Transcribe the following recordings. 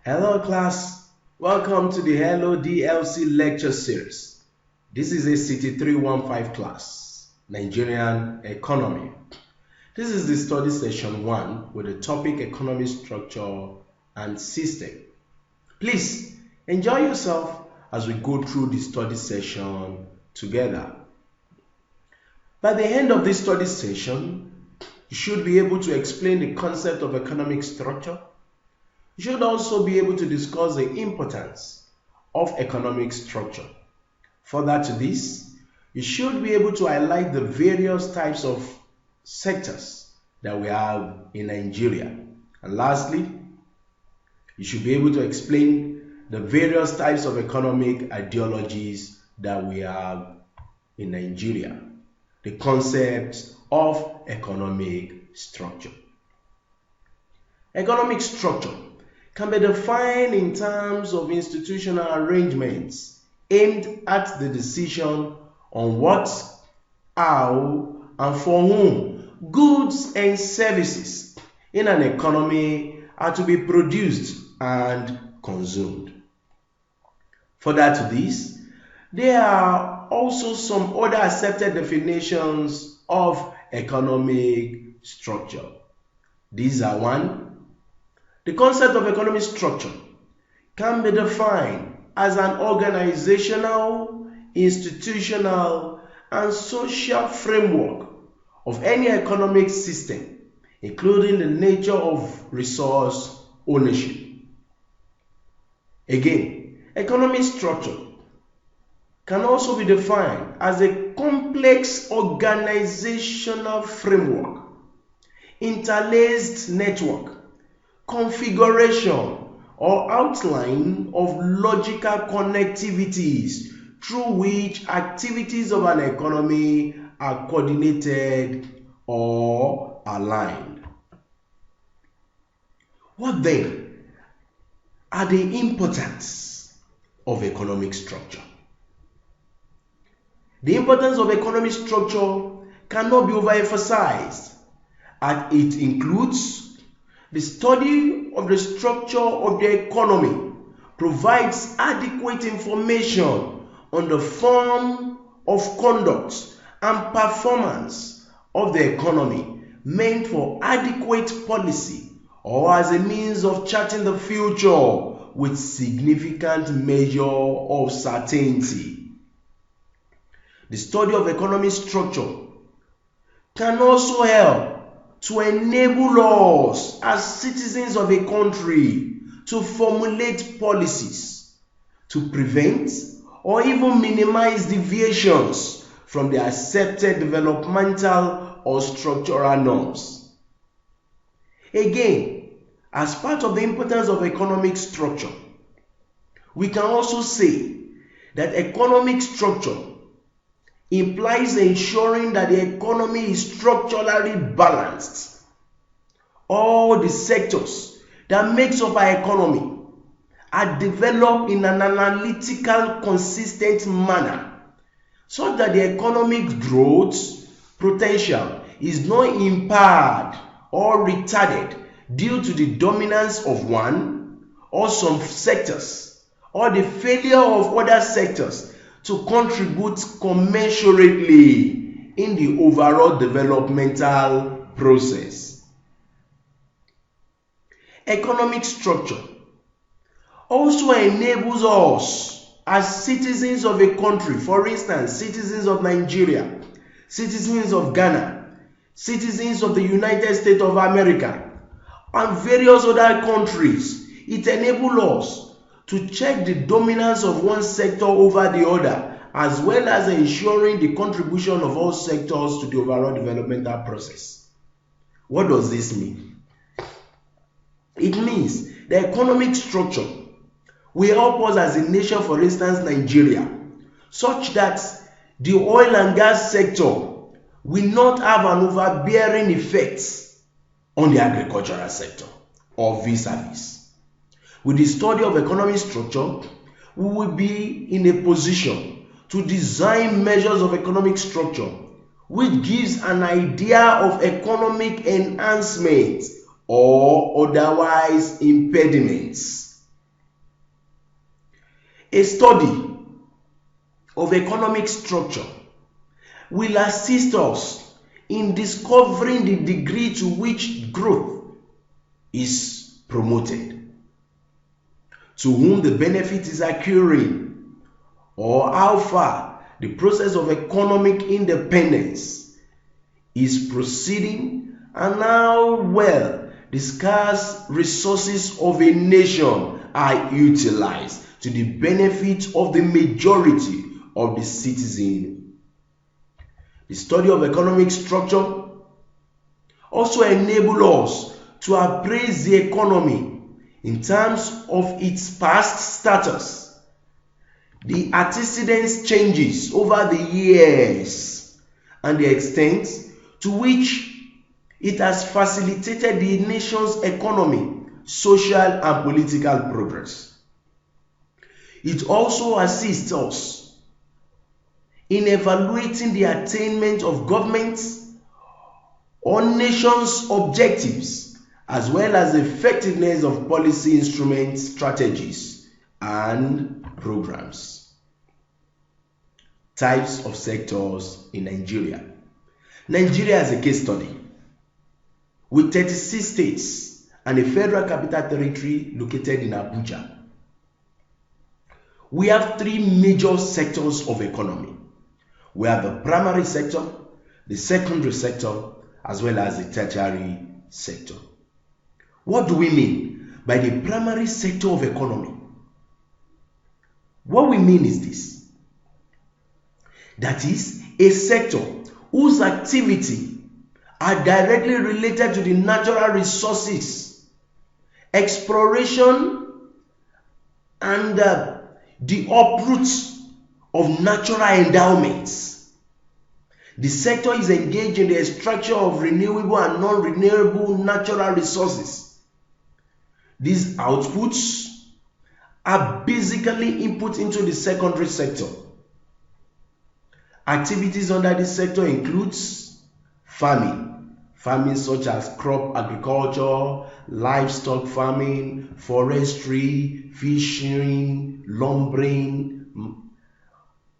Hello class, welcome to the Hello DLC lecture series. This is a City 315 class, Nigerian Economy. This is the study session 1 with the topic Economic Structure and System. Please enjoy yourself as we go through the study session together. By the end of this study session, you should be able to explain the concept of economic structure. You should also be able to discuss the importance of economic structure. Further to this, you should be able to highlight the various types of sectors that we have in Nigeria. And lastly, you should be able to explain the various types of economic ideologies that we have in Nigeria, the concept of economic structure. Economic structure can be defined in terms of institutional arrangements aimed at the decision on what, how, and for whom goods and services in an economy are to be produced and consumed. Further to this, there are also some other accepted definitions of economic structure. These are: 1. The concept of economic structure can be defined as an organizational, institutional, and social framework of any economic system, including the nature of resource ownership. Again, economic structure can also be defined as a complex organizational framework, interlaced network, configuration or outline of logical connectivities through which activities of an economy are coordinated or aligned. What then are the importance of economic structure? The importance of economic structure cannot be overemphasized, as it includes the study of the structure of the economy, provides adequate information on the form of conduct and performance of the economy, meant for adequate policy or as a means of charting the future with significant measure of certainty. The study of economic structure can also help to enable us as citizens of a country to formulate policies to prevent or even minimize deviations from the accepted developmental or structural norms. Again, as part of the importance of economic structure, we can also say that economic structure implies ensuring that the economy is structurally balanced. All the sectors that makes up our economy are developed in an analytical, consistent manner, so that the economic growth potential is not impaired or retarded due to the dominance of one or some sectors, or the failure of other sectors to contribute commensurately in the overall developmental process. Economic structure also enables us as citizens of a country, for instance, citizens of Nigeria, citizens of Ghana, citizens of the United States of America, and various other countries. It enables us to check the dominance of one sector over the other, as well as ensuring the contribution of all sectors to the overall developmental process. What does this mean? It means the economic structure will help us as a nation, for instance Nigeria, such that the oil and gas sector will not have an overbearing effect on the agricultural sector or vis-a-vis. With the study of economic structure, we will be in a position to design measures of economic structure which gives an idea of economic enhancement or otherwise impediments. A study of economic structure will assist us in discovering the degree to which growth is promoted, to whom the benefit is accruing, or how far the process of economic independence is proceeding, and how well the scarce resources of a nation are utilized to the benefit of the majority of the citizen. The study of economic structure also enables us to appraise the economy in terms of its past status, the antecedent changes over the years, and the extent to which it has facilitated the nation's economy, social, and political progress. It also assists us in evaluating the attainment of government's or nation's objectives, as well as the effectiveness of policy instruments, strategies, and programs. Types of sectors in Nigeria. Nigeria is a case study with 36 states and a federal capital territory located in Abuja. We have three major sectors of economy. We have the primary sector, the secondary sector, as well as the tertiary sector. What do we mean by the primary sector of economy? What we mean is this: that is, a sector whose activity are directly related to the natural resources, exploration, and the uproot of natural endowments. The sector is engaged in the extraction of renewable and non-renewable natural resources. These outputs are basically input into the secondary sector. Activities under this sector includes farming such as crop agriculture, livestock farming, forestry, fishing, lumbering,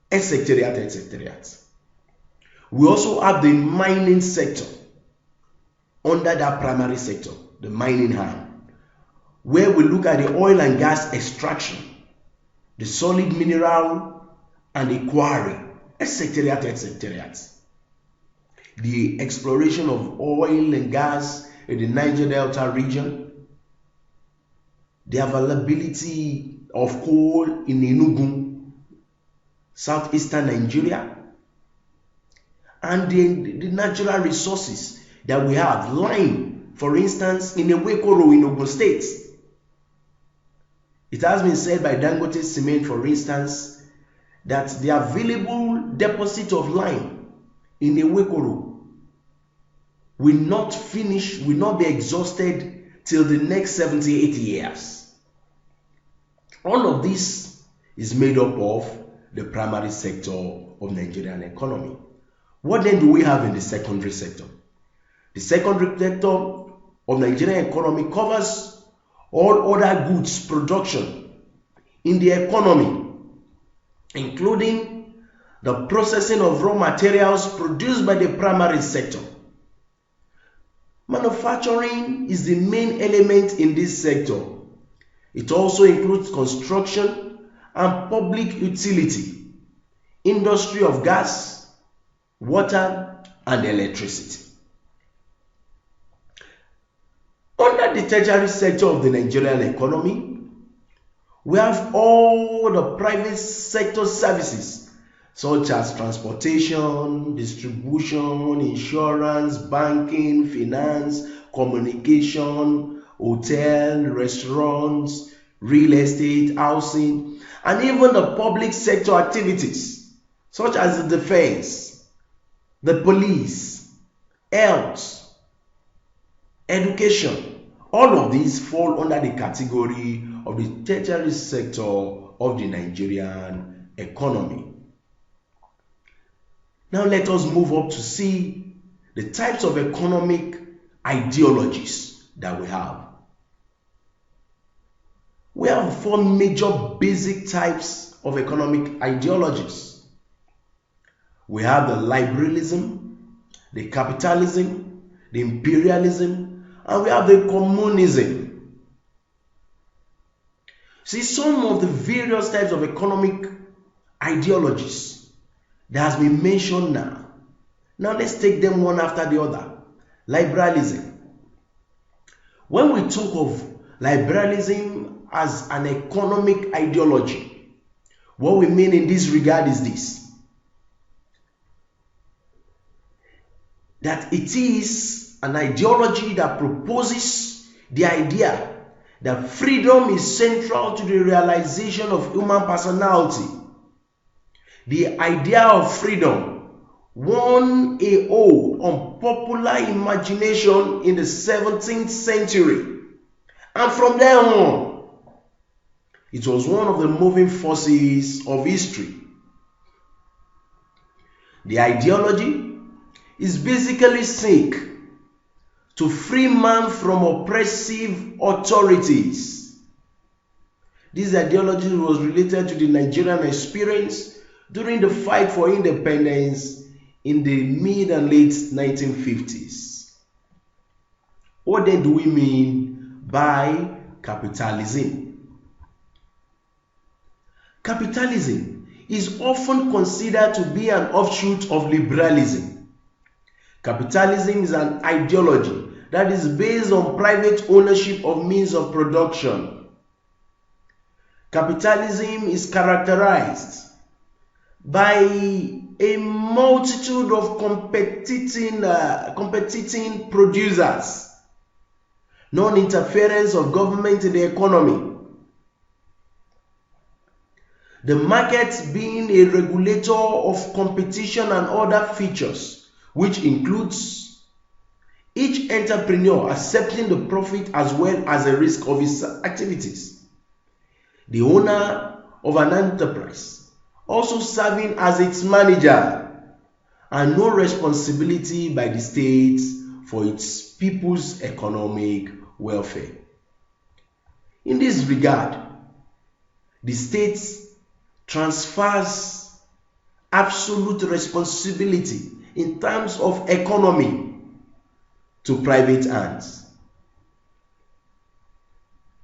etc., etc. We also have the mining sector under that primary sector, the mining arm, where we look at the oil and gas extraction, the solid mineral and the quarry, etc., etc. The exploration of oil and gas in the Niger Delta region, the availability of coal in Enugu, southeastern Nigeria, and the natural resources that we have, lime, for instance, in Ewekoro in Ogun State. It has been said by Dangote Cement, for instance, that the available deposit of lime in Ewekoro will not be exhausted till the next 78 years. All of this is made up of the primary sector of Nigerian economy. What then do we have in the secondary sector? The secondary sector of Nigerian economy covers all other goods production in the economy, including the processing of raw materials produced by the primary sector. Manufacturing is the main element in this sector. It also includes construction and public utility, industry of gas, water, and electricity. Under the tertiary sector of the Nigerian economy, we have all the private sector services such as transportation, distribution, insurance, banking, finance, communication, hotel, restaurants, real estate, housing, and even the public sector activities such as the defense, the police, health, education. All of these fall under the category of the tertiary sector of the Nigerian economy. Now let us move up to see the types of economic ideologies that we have. We have four major basic types of economic ideologies. We have the liberalism, the capitalism, the imperialism, and we have the communism. See, some of the various types of economic ideologies that has been mentioned now. Now let's take them one after the other. Liberalism. When we talk of liberalism as an economic ideology, what we mean in this regard is this: that it is an ideology that proposes the idea that freedom is central to the realization of human personality. The idea of freedom won a hold on popular imagination in the 17th century, and from there on, it was one of the moving forces of history. The ideology is basically seek to free man from oppressive authorities. This ideology was related to the Nigerian experience during the fight for independence in the mid and late 1950s. What then do we mean by capitalism? Capitalism is often considered to be an offshoot of liberalism. Capitalism is an ideology that is based on private ownership of means of production. Capitalism is characterized by a multitude of competing producers, non-interference of government in the economy, the market being a regulator of competition and other features, which includes each entrepreneur accepting the profit as well as the risk of his activities. The owner of an enterprise also serving as its manager, and no responsibility by the state for its people's economic welfare. In this regard, the state transfers absolute responsibility in terms of economy to private hands.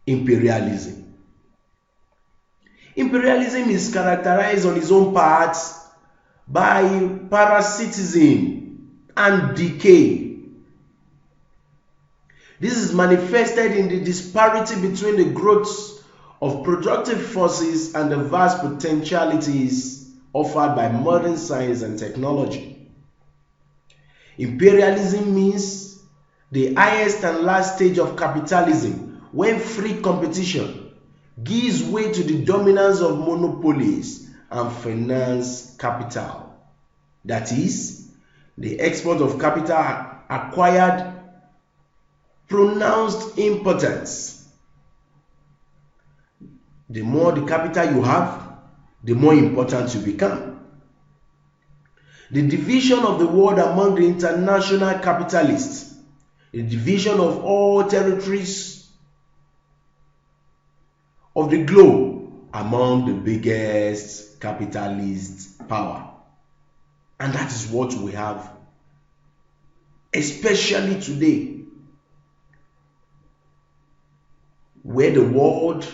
Imperialism. Imperialism is characterized on its own part by parasitism and decay. This is manifested in the disparity between the growth of productive forces and the vast potentialities offered by modern science and technology. Imperialism means the highest and last stage of capitalism, when free competition gives way to the dominance of monopolies and finance capital. That is, the export of capital acquired pronounced importance. The more the capital you have, the more important you become. The division of the world among the international capitalists, the division of all territories of the globe among the biggest capitalist power. And that is what we have, especially today, where the world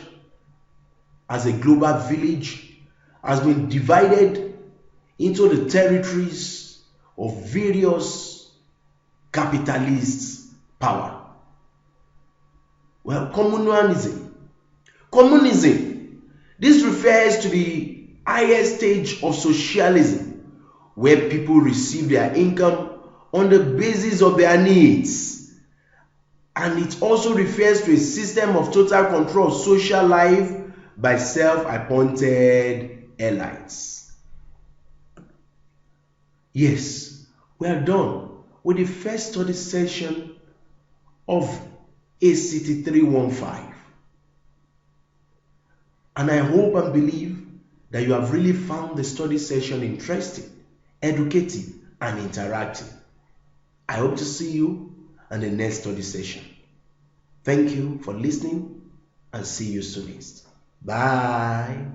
as a global village has been divided into the territories of various capitalist power. Well, communalism. This refers to the highest stage of socialism, where people receive their income on the basis of their needs. And it also refers to a system of total control of social life by self-appointed elites. Yes, we are done with the first study session of ACT 315. And I hope and believe that you have really found the study session interesting, educative, and interactive. I hope to see you in the next study session. Thank you for listening. and see you soonest. Bye.